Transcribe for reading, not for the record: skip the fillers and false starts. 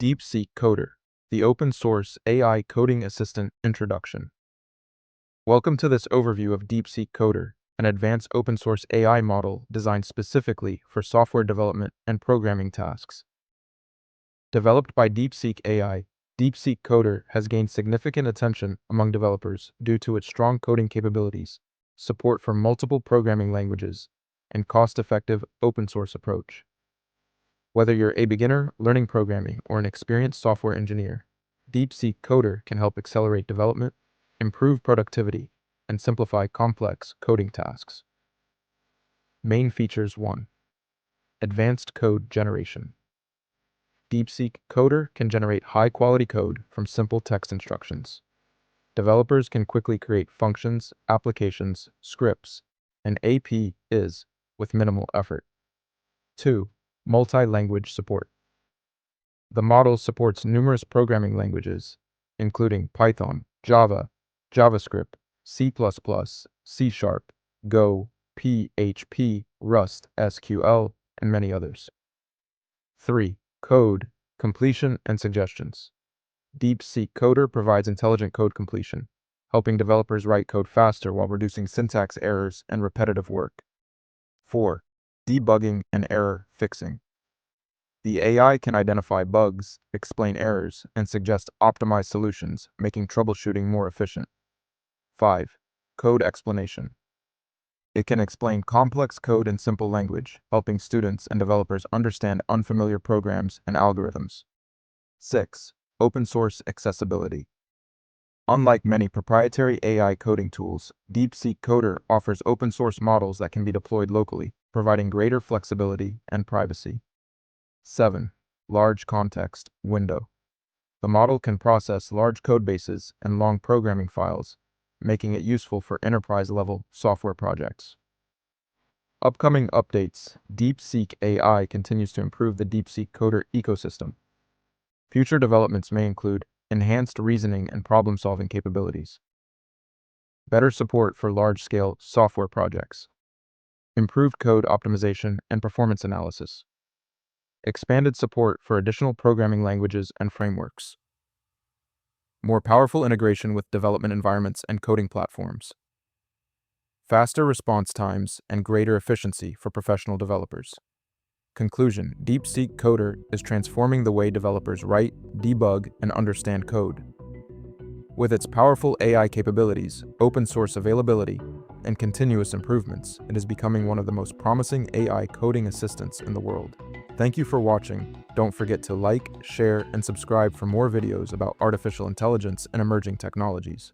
DeepSeek Coder, the open-source AI coding assistant introduction. Welcome to this overview of DeepSeek Coder, an advanced open-source AI model designed specifically for software development and programming tasks. Developed by DeepSeek AI, DeepSeek Coder has gained significant attention among developers due to its strong coding capabilities, support for multiple programming languages, and cost-effective open-source approach. Whether you're a beginner learning programming or an experienced software engineer, DeepSeek Coder can help accelerate development, improve productivity, and simplify complex coding tasks. Main features 1. Advanced code generation. DeepSeek Coder can generate high-quality code from simple text instructions. Developers can quickly create functions, applications, scripts, and APIs with minimal effort. 2. Multi-language support. The model supports numerous programming languages, including Python, Java, JavaScript, C++, C#, Go, PHP, Rust, SQL, and many others. 3. Code, completion, and suggestions. DeepSeek Coder provides intelligent code completion, helping developers write code faster while reducing syntax errors and repetitive work. 4. Debugging and error fixing. The AI can identify bugs, explain errors, and suggest optimized solutions, making troubleshooting more efficient. 5. Code explanation. It can explain complex code in simple language, helping students and developers understand unfamiliar programs and algorithms. 6. Open source accessibility. Unlike many proprietary AI coding tools, DeepSeek Coder offers open source models that can be deployed locally, providing greater flexibility and privacy. 7. Large context window. The model can process large codebases and long programming files, making it useful for enterprise-level software projects. Upcoming updates. DeepSeek AI continues to improve the DeepSeek Coder ecosystem. Future developments may include enhanced reasoning and problem-solving capabilities, better support for large-scale software projects, improved code optimization and performance analysis, expanded support for additional programming languages and frameworks, more powerful integration with development environments and coding platforms, faster response times and greater efficiency for professional developers. Conclusion: DeepSeek Coder is transforming the way developers write, debug, and understand code. With its powerful AI capabilities, open source availability, and continuous improvements, it is becoming one of the most promising AI coding assistants in the world. Thank you for watching. Don't forget to like, share, and subscribe for more videos about artificial intelligence and emerging technologies.